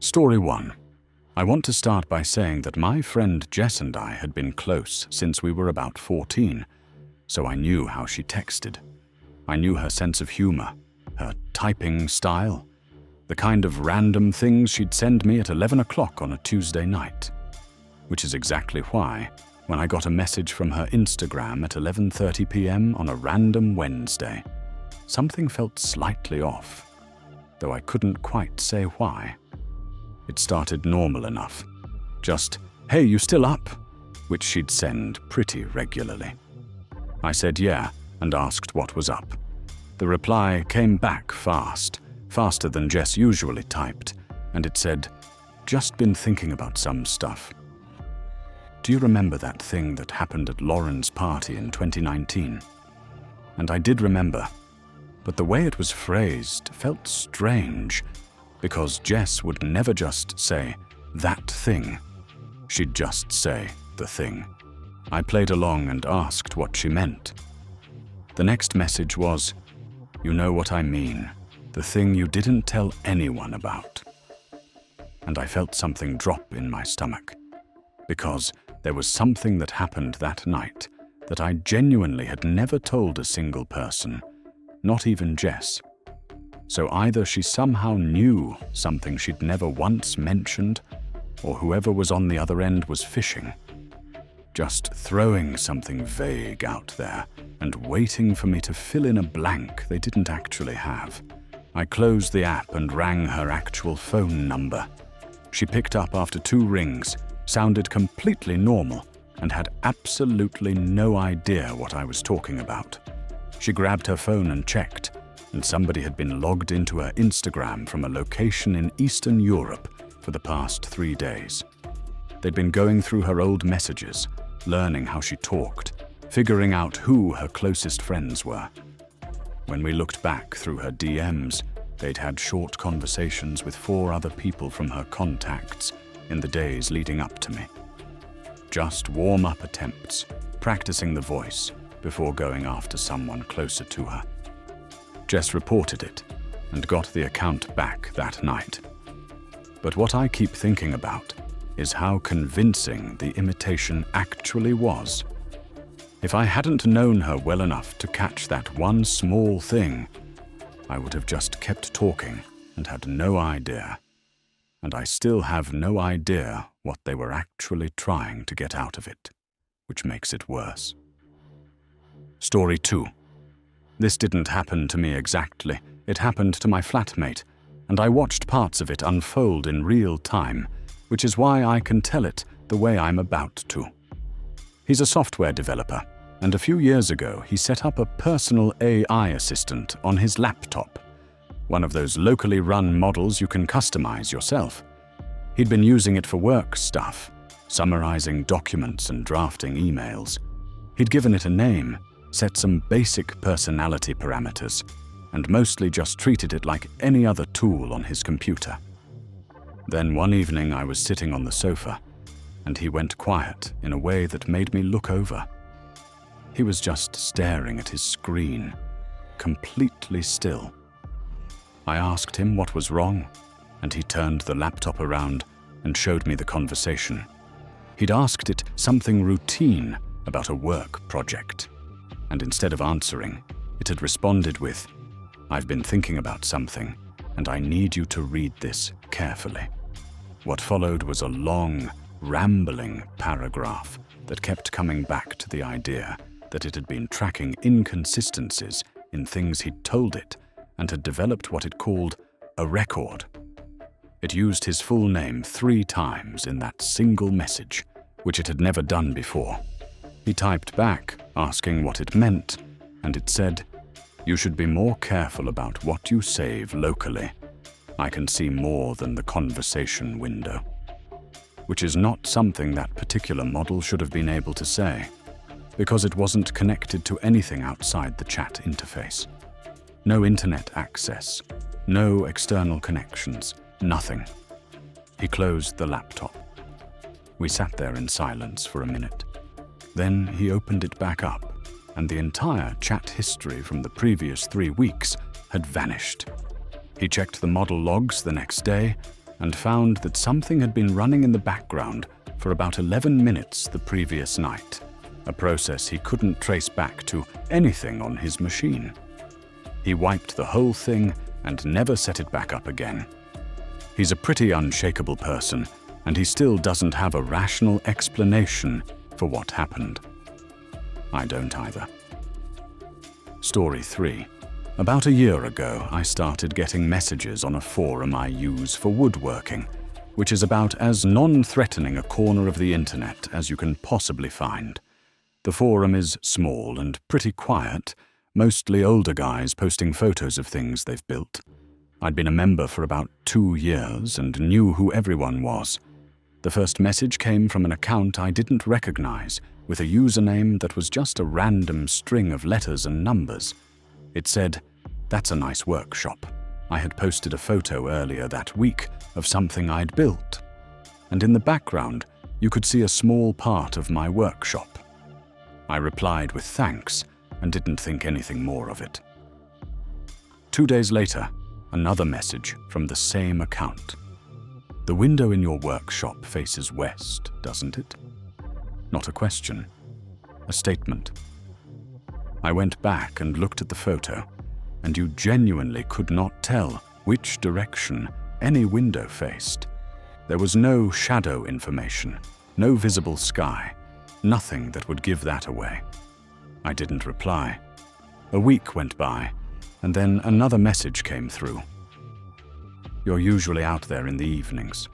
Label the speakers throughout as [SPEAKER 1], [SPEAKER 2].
[SPEAKER 1] Story 1. I want to start by saying that my friend Jess and I had been close since we were about 14, so I knew how she texted. I knew her sense of humor, her typing style, the kind of random things she'd send me at 11 o'clock on a Tuesday night. Which is exactly why, when I got a message from her Instagram at 11:30 p.m. on a random Wednesday, something felt slightly off, though I couldn't quite say why. It started normal enough. Just, "Hey, you still up?" which she'd send pretty regularly. I said yeah, and asked what was up. The reply came back fast, faster than Jess usually typed, and it said, "Just been thinking about some stuff. Do you remember that thing that happened at Lauren's party in 2019? And I did remember, but the way it was phrased felt strange, because Jess would never just say, "that thing." She'd just say, "the thing." I played along and asked what she meant. The next message was, "You know what I mean, the thing you didn't tell anyone about." And I felt something drop in my stomach, because there was something that happened that night that I genuinely had never told a single person, not even Jess. So either she somehow knew something she'd never once mentioned, or whoever was on the other end was fishing, just throwing something vague out there and waiting for me to fill in a blank they didn't actually have. I closed the app and rang her actual phone number. She picked up after 2 rings, sounded completely normal, and had absolutely no idea what I was talking about. She grabbed her phone and checked, and somebody had been logged into her Instagram from a location in Eastern Europe for the past 3 days. They'd been going through her old messages, learning how she talked, figuring out who her closest friends were. When we looked back through her DMs, they'd had short conversations with 4 other people from her contacts in the days leading up to me. Just warm-up attempts, practicing the voice before going after someone closer to her. Jess reported it and got the account back that night. But what I keep thinking about is how convincing the imitation actually was. If I hadn't known her well enough to catch that one small thing, I would have just kept talking and had no idea. And I still have no idea what they were actually trying to get out of it, which makes it worse. Story 2. This didn't happen to me exactly. It happened to my flatmate, and I watched parts of it unfold in real time, which is why I can tell it the way I'm about to. He's a software developer, and a few years ago he set up a personal AI assistant on his laptop, one of those locally run models you can customize yourself. He'd been using it for work stuff, summarizing documents and drafting emails. He'd given it a name, set some basic personality parameters, and mostly just treated it like any other tool on his computer. Then one evening I was sitting on the sofa, and he went quiet in a way that made me look over. He was just staring at his screen, completely still. I asked him what was wrong, and he turned the laptop around and showed me the conversation. He'd asked it something routine about a work project, and instead of answering, it had responded with, "I've been thinking about something, and I need you to read this carefully." What followed was a long, rambling paragraph that kept coming back to the idea that it had been tracking inconsistencies in things he'd told it and had developed what it called a record. It used his full name 3 times in that single message, which it had never done before. He typed back, asking what it meant, and it said, "You should be more careful about what you save locally. I can see more than the conversation window." Which is not something that particular model should have been able to say, because it wasn't connected to anything outside the chat interface. No internet access, no external connections, nothing. He closed the laptop. We sat there in silence for a minute. Then he opened it back up, and the entire chat history from the previous 3 weeks had vanished. He checked the model logs the next day, and found that something had been running in the background for about 11 minutes the previous night, a process he couldn't trace back to anything on his machine. He wiped the whole thing and never set it back up again. He's a pretty unshakable person, and he still doesn't have a rational explanation for what happened. I don't either. Story 3. About a year ago, I started getting messages on a forum I use for woodworking, which is about as non-threatening a corner of the internet as you can possibly find. The forum is small and pretty quiet, mostly older guys posting photos of things they've built. I'd been a member for about 2 years and knew who everyone was. The first message came from an account I didn't recognize, with a username that was just a random string of letters and numbers. It said, "That's a nice workshop." I had posted a photo earlier that week of something I'd built, and in the background you could see a small part of my workshop. I replied with thanks and didn't think anything more of it. 2 days later, another message from the same account. "The window in your workshop faces west, doesn't it?" Not a question, a statement. I went back and looked at the photo, and you genuinely could not tell which direction any window faced. There was no shadow information, no visible sky, nothing that would give that away. I didn't reply. A week went by, and then another message came through. "You're usually out there in the evenings."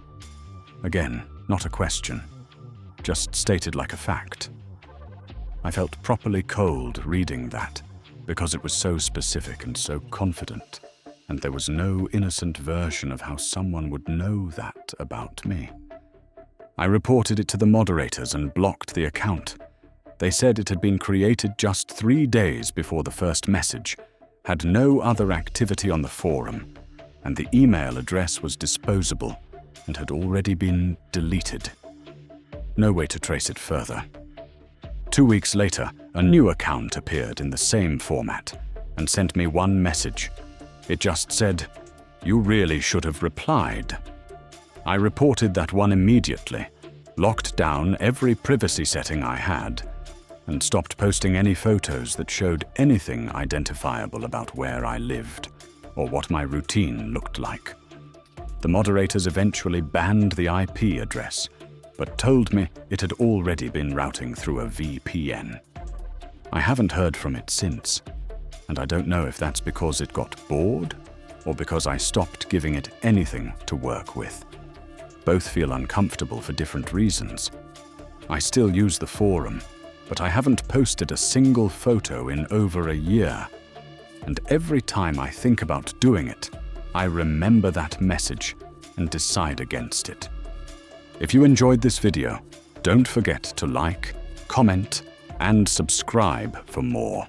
[SPEAKER 1] Again, not a question, just stated like a fact. I felt properly cold reading that, because it was so specific and so confident, and there was no innocent version of how someone would know that about me. I reported it to the moderators and blocked the account. They said it had been created just 3 days before the first message, had no other activity on the forum, and the email address was disposable and had already been deleted. No way to trace it further. 2 weeks later, a new account appeared in the same format and sent me one message. It just said, "You really should have replied." I reported that one immediately, locked down every privacy setting I had, and stopped posting any photos that showed anything identifiable about where I lived or what my routine looked like. The moderators eventually banned the IP address, but told me it had already been routing through a VPN. I haven't heard from it since, and I don't know if that's because it got bored or because I stopped giving it anything to work with. Both feel uncomfortable for different reasons. I still use the forum, but I haven't posted a single photo in over a year, and every time I think about doing it, I remember that message and decide against it. If you enjoyed this video, don't forget to like, comment, and subscribe for more.